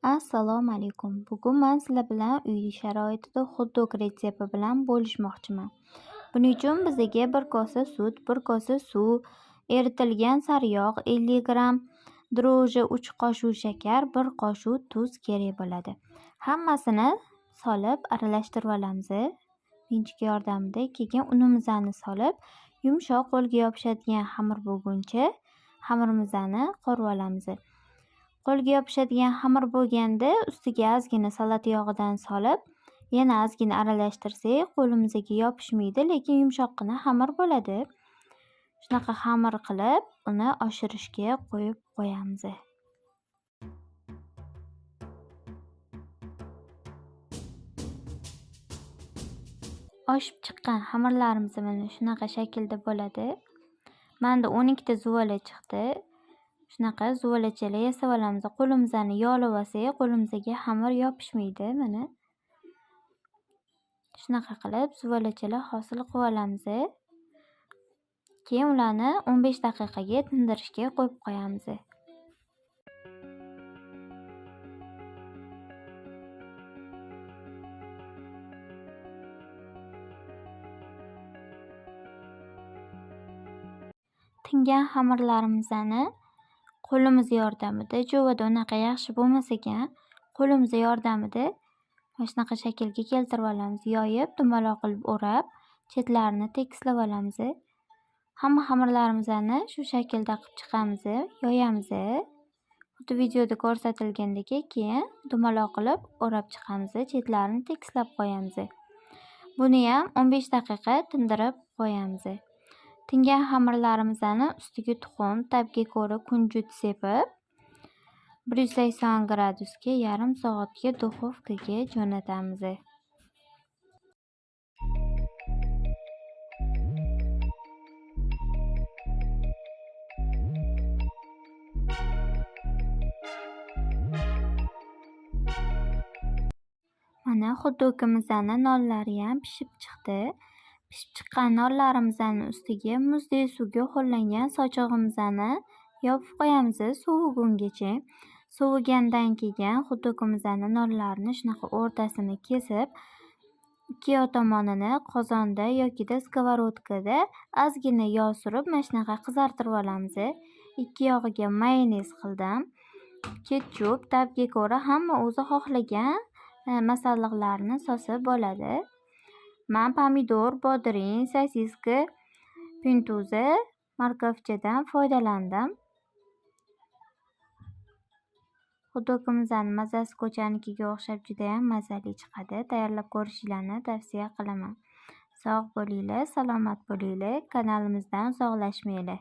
Assalomu alaykum. Bugun men sizlar bilan uy sharoitida hot-dog retsepti bilan bo'lishmoqchiman. Buning uchun bizga 1 kosa sut, 1 kosa suv, eritilgan sariyog', 50 gram dro'ji, 3 qoshiq shakar, 1 qoshiq tuz kerak bo'ladi. Hammasini solib aralashtirib olamiz. Vinchika yordamida keyin unimizni solib, yumshoq qo'lga yopishadigan xamir bo'lguncha xamirimizni qorib olamiz. Qo'lga yopishadigan xamir bo'lganda ustiga ozgina salat yog'idan solib, yana ozgina aralashtirsak, qo'limizga yopishmaydi, lekin yumshoqqina xamir bo'ladi. Shunaqa xamir qilib, uni oshirishga qo'yib qo'yamiz. Oshib chiqqan xamirlarimiz mana shunaqa shaklda bo'ladi. Menda 12 ta zuvala chiqdi. Shunaqa zuvalachalar yasab olamiz. Qo'limizni yog'lab olsak, qo'limizga xamir yopishmaydi mana. Shunaqa qilib zuvalachalar hosil qilib olamiz. Keyin ularni 15 daqiqaga tindirishga qo'yib qo'yamiz. Tingan xamirlarimizni qo'limiz yordamida, jo'vada unaqa yaxshi bo'lmas ekan, qo'limiz yordamida mana shunaqa shaklga keltirib olamiz. Yoyib, dumaloq qilib o'rab, chetlarini tekislab olamiz. Hamma xamirlarimizni shu shaklda qilib chiqamiz, yoyamiz. Xuddi videoda ko'rsatilgandek, keyin dumaloq qilib o'rab chiqamiz, chetlarini tekislab qo'yamiz. Buni ham 15 daqiqa tindirib qo'yamiz. Tingan xamirlarimizni ustiga tuxum, tabga ko'ra kunjut sepib, 180 gradusga yarim soatga duxovkaga jo'natamiz. Mana hot-dogimizning nonlari ham pishib chiqdi. Pishib chiqqan nonlarimizni ustiga muzdek suvga ho'llangan sochig'imizni yopib qo'yamiz sovigungacha. Sovigandan keyin hot-dogimizning nonlarini shunaqa o'rtasini kesib, ikki yoq tomonini qozonda yoki skоворodkada ozgina yog' surib, mana shunaqa qizartirib olamiz. Ikki yog'iga mayonez qildim. Ketchup, tabga ko'ra hamma o'zi xohlagan masalliqlarni solsa bo'ladi. Men pomidor, bodring, sosiska, pintuza, markovchadan foydalandim. Hot-dogimizning mazasi ko'chanikiga o'xshab juda ham mazali chiqadi. Tayyorlab ko'rishingizni tavsiya qilaman. Sog' bo'linglar, salomat bo'linglar, kanalimizdan uzoqlashmanglar.